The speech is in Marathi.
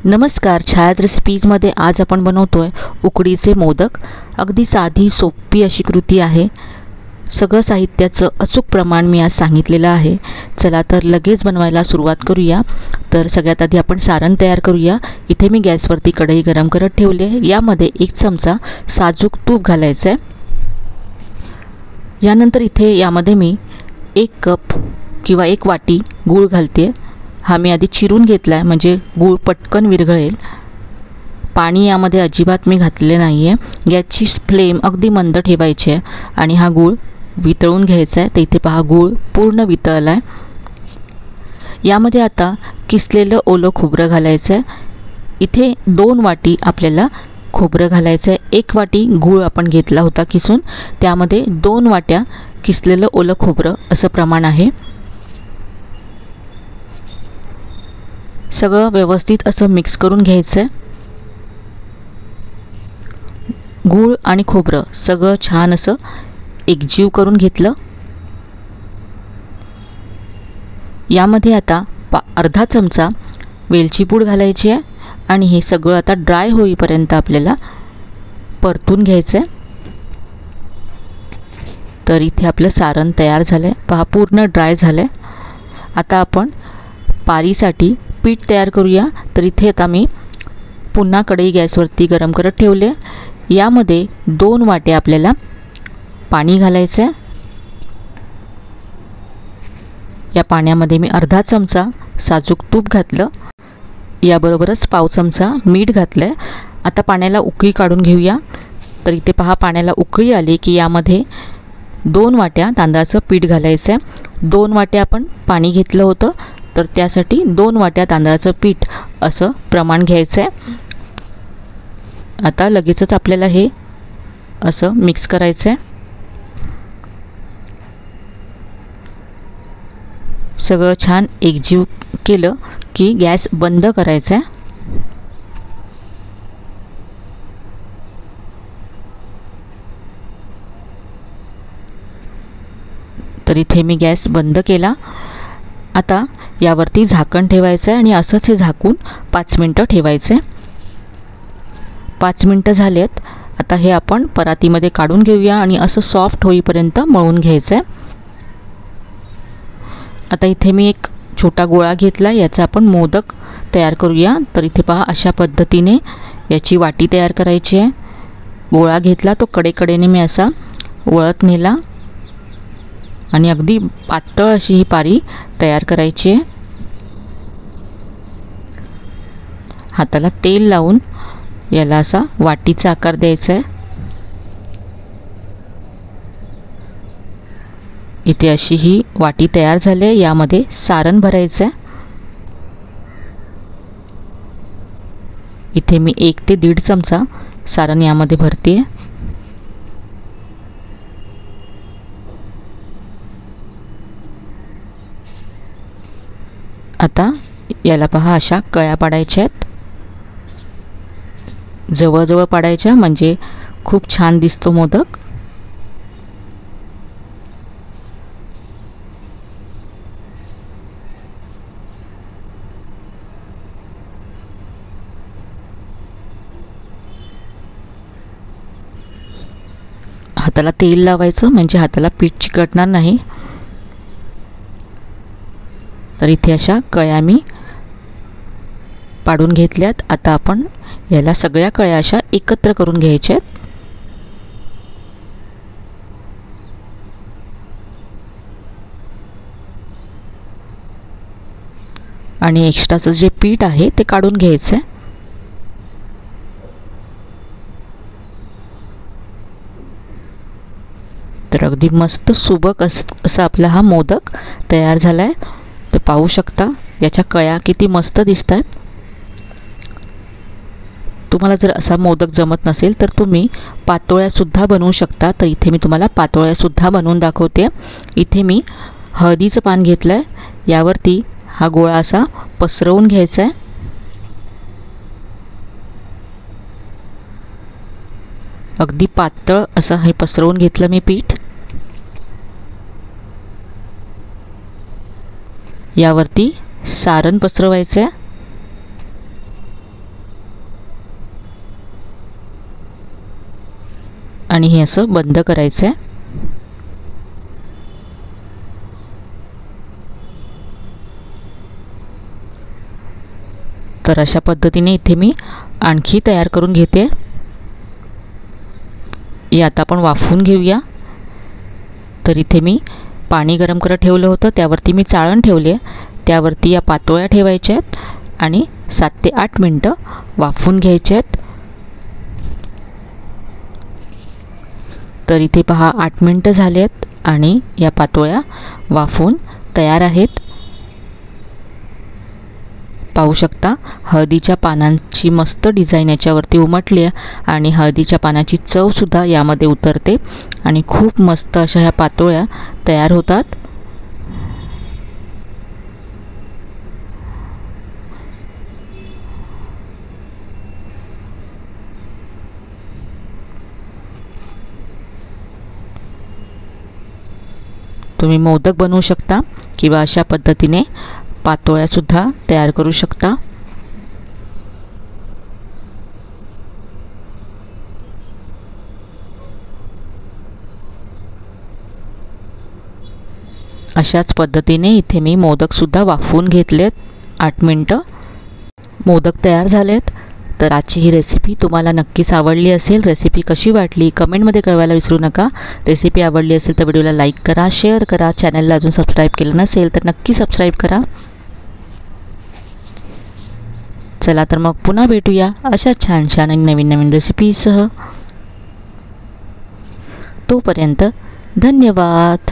नमस्कार, छायाज रेसिपीजमध्ये आज आपण बनवतोय उकडीचे मोदक। अगदी साधी सोपी अशी कृती आहे। सगळं साहित्याचं अचूक प्रमाण मी आज सांगितलेलं आहे। चला तर लगेच बनवायला सुरुवात करूया। तर सगळ्यात आधी आपण सारण तयार करूया। इथे मी गॅसवरती कढई गरम करत ठेवले। यामध्ये 1 चमचा साजूक तूप घालायचं आहे। यानंतर इथे यामध्ये मी 1 कप किंवा 1 वाटी गूळ घालते। हा मी आधी चिरून घेतला आहे म्हणजे गूळ पटकन विरघळेल। पाणी यामध्ये अजिबात मी घातलेले नाही आहे। गॅसची फ्लेम अगदी मंद ठेवायची आहे आणि हा गूळ वितळून घ्यायचा आहे। तर इथे पहा गूळ पूर्ण वितळला आहे। यामध्ये आता किसलेलं ओलं खोबरं घालायचं आहे। इथे 2 वाटी आपल्याला खोबरं घालायचं आहे। 1 वाटी गूळ आपण घेतला होता किसून, त्यामध्ये 2 वाट्या किसलेलं ओलं खोबरं असं प्रमाण आहे। सगळं व्यवस्थित असं मिक्स करून घ्यायचं आहे। गूळ आणि खोबरं सगळं छान असं एकजीव करून घेतलं। यामध्ये आता अर्धा चमचा वेलची पूड घालायची आहे आणि हे सगळं आता ड्राय होईपर्यंत आपल्याला परतून घ्यायचं आहे। तर इथे आपलं सारण तयार झालं आहे। पहा पूर्ण ड्राय झालं आहे। आता आपण पारीसाठी पीठ तयार करूया। तर इथे आता मी पुन्हा कढई गॅसवरती गरम करत ठेवले। यामध्ये 2 वाट्या आपल्याला पाणी घालायचं आहे। या पाण्यामध्ये मी अर्धा चमचा साजूक तूप घातलं। याबरोबरच पाव चमचा मीठ घातलं आहे। आता पाण्याला उकळी काढून घेऊया। तर इथे पहा पाण्याला उकळी आली की यामध्ये 2 वाट्या तांदळाचं पीठ घालायचं आहे। 2 वाट्या आपण पाणी घेतलं होतं, तर त्यासाठी 2 वाट्या तांदळाचं पीठ असं प्रमाण घ्यायचं आहे। आता लगेचच आपल्याला हे असं मिक्स करायचं आहे। सगळं छान एकजीव केलं की गॅस बंद करायचा आहे। तर इथे मी गॅस बंद केला। आता यावरती झाकण ठेवायचं आहे आणि असंच हे झाकून 5 मिनिटं ठेवायचं आहे। 5 मिनिटं झालेत। आता हे आपण परातीमध्ये काढून घेऊया आणि असं सॉफ्ट होईपर्यंत मळून घ्यायचं आहे। आता इथे मी एक छोटा गोळा घेतला, याचा आपण मोदक तयार करूया। तर इथे पहा अशा पद्धतीने याची वाटी तयार करायची आहे। गोळा घेतला, तो कडेकडेने मी असा वळत नेला आणि अगदी पातळ अशी ही पारी तयार करायची आहे। हाताला तेल लावून याला असा वाटीचा आकार द्यायचा आहे। इथे अशी ही वाटी तयार झाली आहे। यामध्ये सारण भरायचं आहे। इथे मी 1 ते 1.5 चमचा सारण यामध्ये भरते। आता याला पहा अशा कळ्या पाडायच्या आहेत। जवळजवळ पाडायच्या म्हणजे खूप छान दिसतो मोदक। हाताला तेल लावायचं म्हणजे हाताला पीठ चिकटणार नाही। तर इथे अशा कळ्या मी पाडून घेतल्यात। आता आपण याला सगळ्या कळ्या अशा एकत्र करून घ्यायच्या आहेत। आणि एक्स्ट्राचं जे पीठ आहे ते काढून घ्यायचं आहे। तर अगदी मस्त सुबक असा आपला हा मोदक तयार झाला आहे। तर पाहू शकता याच्या कळ्या किती मस्त दिसत आहेत। तुम्हाला जर असा मोदक जमत नसेल तर तुम्ही पातोळ्यासुद्धा बनवू शकता। तर इथे मी तुम्हाला पातोळ्यासुद्धा बनवून दाखवते। इथे मी हळदीचं पान घेतलं आहे। यावरती हा गोळा असा पसरवून घ्यायचा आहे। अगदी पातळ असं हे पसरवून घेतलं मी पीठ। यावरती सारण पसरवायचं आहे। आणि हे असं बंद करायचं आहे. तर अशा पद्धतीने इथे मी आणखी तयार करून घेते. आता आपण वाफवून घेऊया. तर इथे मी पाणी गरम करत ठेवलं होतं, त्यावरती मी चाळण ठेवली आहे. त्यावरती या पातोळ्या ठेवायच्या आहेत आणि 7 ते 8 मिनटं वाफवून घ्यायचे आहेत. तर इथे पहा 8 मिनटं झाले आहेत आणि या पातोळ्या वाफवून तयार आहेत. पाहू शकता हळदीच्या पानांची मस्त डिझाईन याच्यावरती उमटली आहे आणि हळदीच्या पानाची चवसुद्धा यामध्ये उतरते आणि खूप मस्त अशा ह्या पातोळ्या तयार होतात. तुम्ही मोदक बनवू शकता किंवा अशा पद्धतीने पातोळ्यासुद्धा तयार करू शकता. अशाच पद्धतीने इथे मी मोदकसुद्धा वाफवून घेतलेत 8 मिनटं. मोदक तयार झालेत. तर आजची ही रेसिपी तुम्हाला नक्कीच आवडली असेल. रेसिपी कशी वाटली कमेंटमध्ये कळवायला विसरू नका. रेसिपी आवडली असेल तर व्हिडिओला लाईक करा, शेअर करा. चॅनलला अजून सबस्क्राईब केलं नसेल तर नक्की सबस्क्राईब करा. चला तर मग पुन्हा भेटूया अशा छान छान आणि नवीन नवीन रेसिपीसह. तोपर्यंत धन्यवाद.